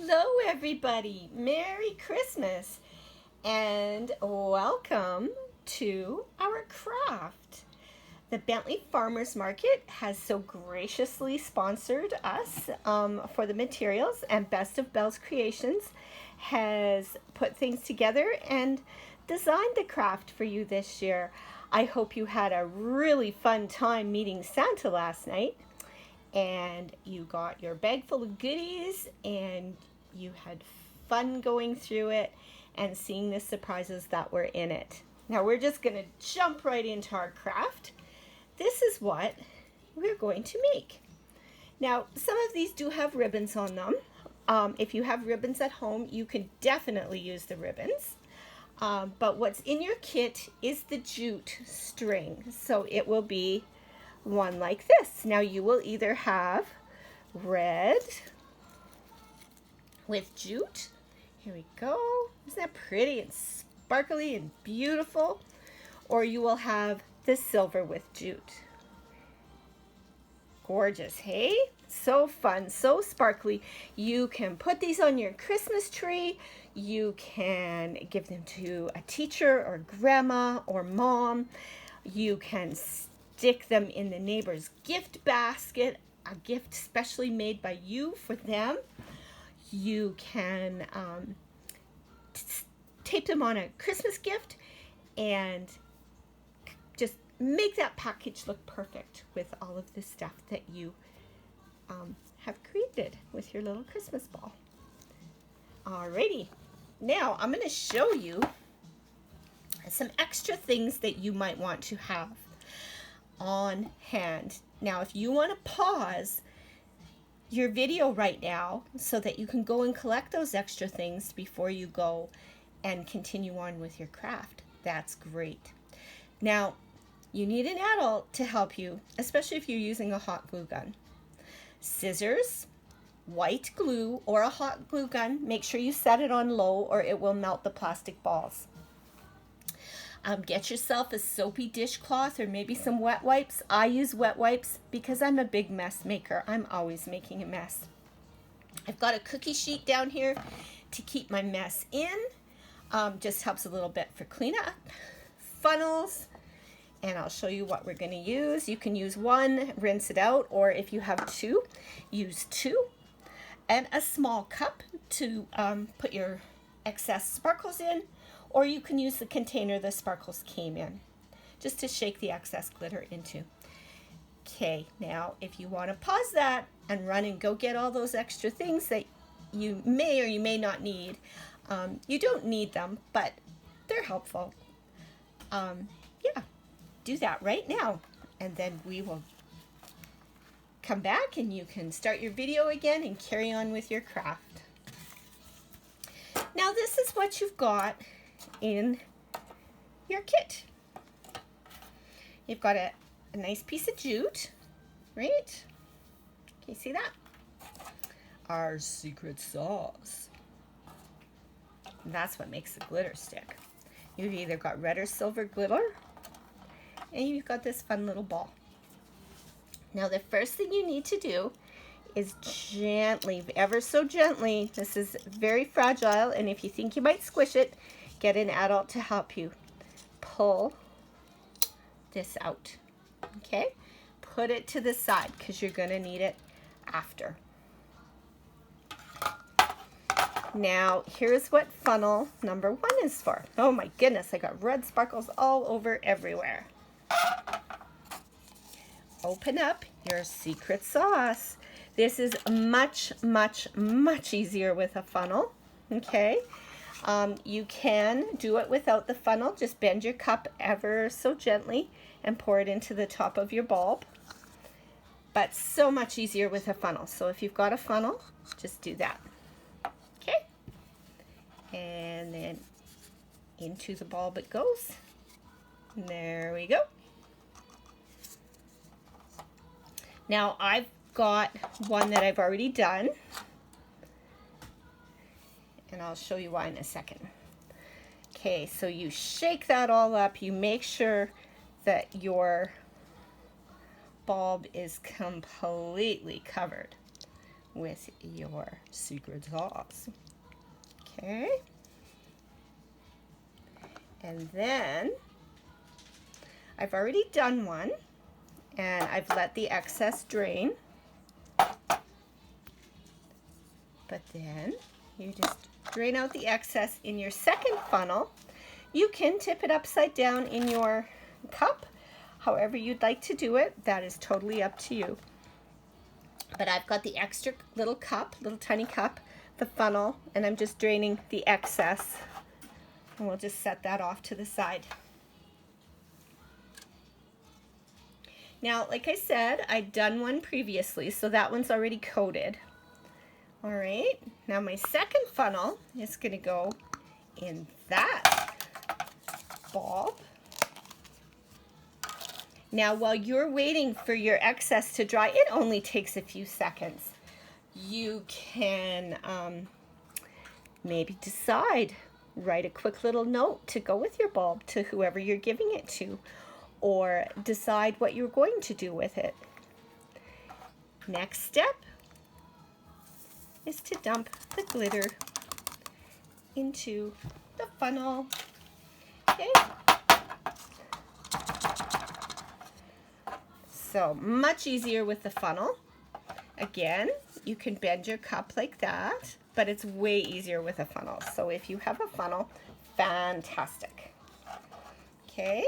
Hello, everybody. Merry Christmas and welcome to our craft. The Bentley Farmers Market has so graciously sponsored us for the materials, and Best of Belle's Creations has put things together and designed the craft for you this year. I hope you had a really fun time meeting Santa last night, and you got your bag full of goodies and you had fun going through it and seeing the surprises that were in it. Now we're just going to jump right into our craft. This is what we're going to make. Now some of these do have ribbons on them. If you have ribbons at home, you can definitely use the ribbons. But what's in your kit is the jute string. So it will be one like this. Now you will either have red with jute. Here we go. Isn't that pretty and sparkly and beautiful? Or you will have the silver with jute. Gorgeous, hey? So fun, so sparkly. You can put these on your Christmas tree. You can give them to a teacher or grandma or mom. You can stick them in the neighbor's gift basket, a gift specially made by you for them. You can tape them on a Christmas gift and just make that package look perfect with all of the stuff that you have created with your little Christmas ball. Alrighty, now I'm going to show you some extra things that you might want to have on hand. Now if you want to pause your video right now so that you can go and collect those extra things before you go and continue on with your craft, that's great. Now you need an adult to help you, especially if you're using a hot glue gun. Scissors, white glue, or a hot glue gun. Make sure you set it on low or it will melt the plastic balls. Get yourself a soapy dishcloth or maybe some wet wipes. I use wet wipes because I'm a big mess maker. I'm always making a mess. I've got a cookie sheet down here to keep my mess in. Just helps a little bit for cleanup. Funnels, and I'll show you what we're going to use. You can use one, rinse it out, or if you have two, use two. And a small cup to put your excess sparkles in. Or you can use the container the sparkles came in, just to shake the excess glitter into. Okay, now if you want to pause that and run and go get all those extra things that you may or you may not need, you don't need them, but they're helpful. Yeah, do that right now, and then we will come back and you can start your video again and carry on with your craft. Now this is what you've got in your kit. You've got a nice piece of jute, right? Can you see that? Our secret sauce. And that's what makes the glitter stick. You've either got red or silver glitter, and you've got this fun little ball. Now the first thing you need to do is gently, ever so gently, this is very fragile, and if you think you might squish it, get an adult to help you. Pull this out, okay? Put it to the side because you're going to need it after. Now, here's what funnel number 1 is for. Oh my goodness, I got red sparkles all over everywhere. Open up your secret sauce. This is much, much, much easier with a funnel, okay? You can do it without the funnel. Just bend your cup ever so gently and pour it into the top of your bulb. But so much easier with a funnel. So if you've got a funnel, just do that. Okay? And then into the bulb it goes. There we go. Now I've got one that I've already done, and I'll show you why in a second. Okay, so you shake that all up. You make sure that your bulb is completely covered with your secret sauce. Okay. And then I've already done one, and I've let the excess drain. But then you just drain out the excess in your second funnel. You can tip it upside down in your cup, however you'd like to do it. That is totally up to you. But I've got the extra little cup, little tiny cup, the funnel, and I'm just draining the excess. And we'll just set that off to the side. Now, like I said, I'd done one previously, so that one's already coated. All right, now my second funnel is going to go in that bulb. Now, while you're waiting for your excess to dry, it only takes a few seconds. You can maybe decide, write a quick little note to go with your bulb to whoever you're giving it to, or decide what you're going to do with it. Next step is to dump the glitter into the funnel. Okay. So much easier with the funnel. Again, you can bend your cup like that, but it's way easier with a funnel. So if you have a funnel, fantastic. Okay.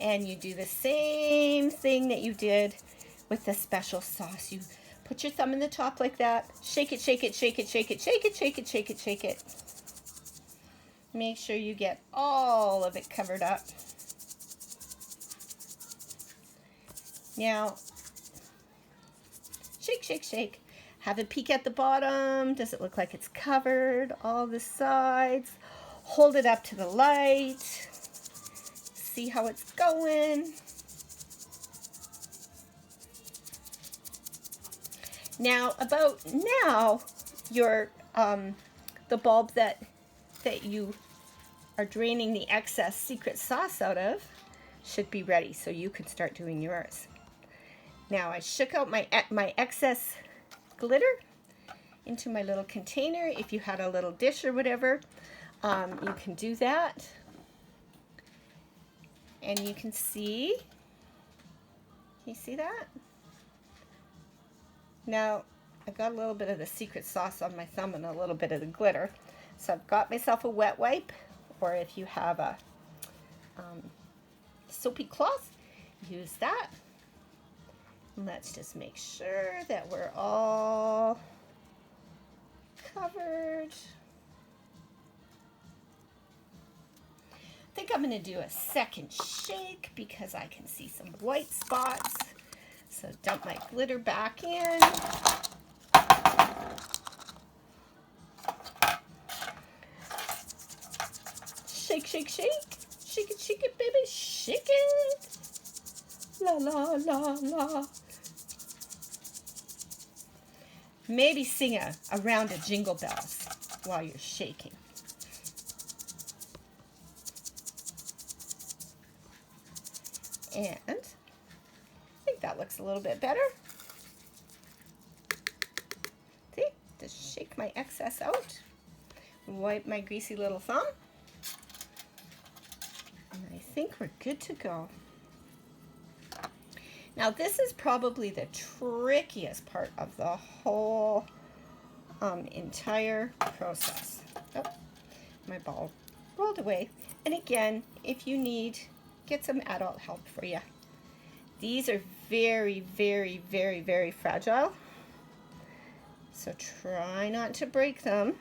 And you do the same thing that you did with the special sauce. You put your thumb in the top like that, shake it, shake it, shake it, shake it, shake it, shake it, shake it, shake it. Make sure you get all of it covered up. Now, shake, shake, shake. Have a peek at the bottom. Does it look like it's covered? All the sides. Hold it up to the light. See how it's going. Now, about now, your the bulb that you are draining the excess secret sauce out of should be ready, so you can start doing yours. Now, I shook out my excess glitter into my little container. If you had a little dish or whatever, you can do that. And you can see you see that? Now, I got a little bit of the secret sauce on my thumb and a little bit of the glitter. So I've got myself a wet wipe, or if you have a soapy cloth, use that. And let's just make sure that we're all covered. I think I'm going to do a second shake because I can see some white spots. So dump my glitter back in. Shake, shake, shake. Shake it, baby. Shake it. La, la, la, la. Maybe sing a round of Jingle Bells while you're shaking. And I think that looks a little bit better. See, just shake my excess out. Wipe my greasy little thumb. And I think we're good to go. Now this is probably the trickiest part of the whole entire process. Oh, my ball rolled away. And again, if you need, get some adult help for you. These are very, very, very, very fragile. So try not to break them.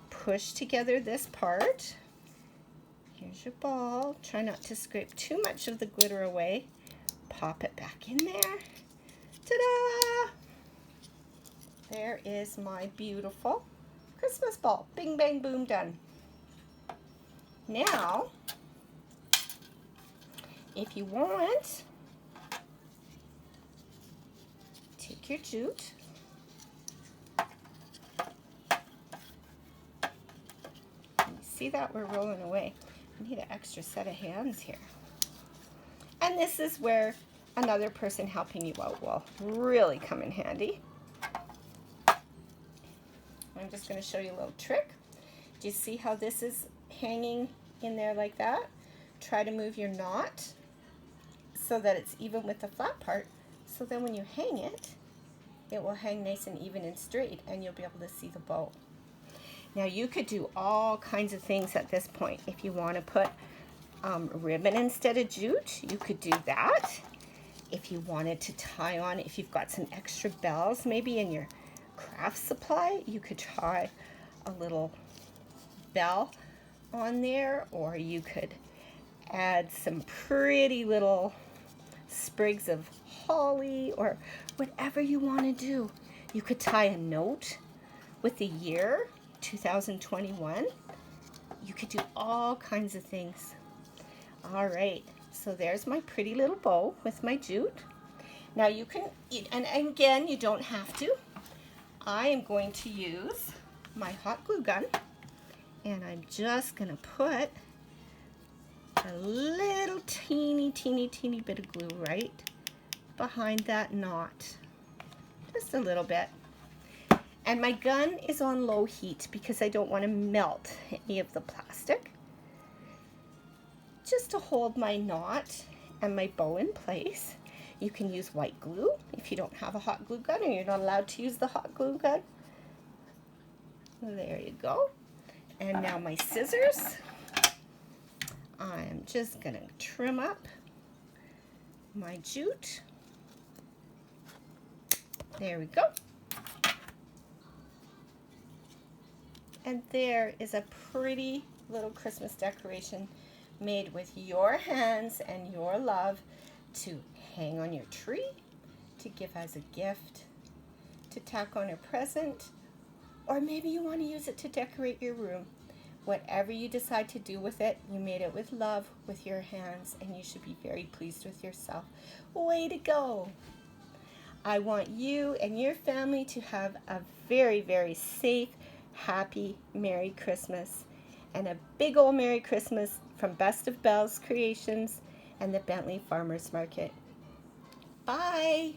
Push together this part. Here's your ball. Try not to scrape too much of the glitter away. Pop it back in there. Ta-da! There is my beautiful Christmas ball. Bing, bang, boom, done. Now, if you want, take your jute. You see that we're rolling away. I need an extra set of hands here. And this is where another person helping you out will really come in handy. I'm just going to show you a little trick. Do you see how this is hanging in there like that? Try to move your knot so that it's even with the flat part, so then when you hang it, it will hang nice and even and straight, and you'll be able to see the bow. Now you could do all kinds of things at this point. If you want to put ribbon instead of jute, you could do that. If you wanted to tie on, if you've got some extra bells maybe in your craft supply, you could try a little bell on there, or you could add some pretty little sprigs of holly, or whatever you want to do. You could tie a note with the year 2021. You could do all kinds of things. All right, so there's my pretty little bow with my jute. Now you can, and again, you don't have to. I am going to use my hot glue gun, and I'm just gonna put a little teeny bit of glue right behind that knot. Just a little bit. And my gun is on low heat because I don't want to melt any of the plastic. Just to hold my knot and my bow in place. You can use white glue if you don't have a hot glue gun, or you're not allowed to use the hot glue gun. There you go. And now my scissors. I'm just going to trim up my jute. There we go. And there is a pretty little Christmas decoration made with your hands and your love to hang on your tree, to give as a gift, to tack on a present, or maybe you want to use it to decorate your room. Whatever you decide to do with it, you made it with love, with your hands, and you should be very pleased with yourself. Way to go! I want you and your family to have a very, very safe, happy, Merry Christmas, and a big old Merry Christmas from Best of Belle's Creations and the Bentley Farmers Market. Bye!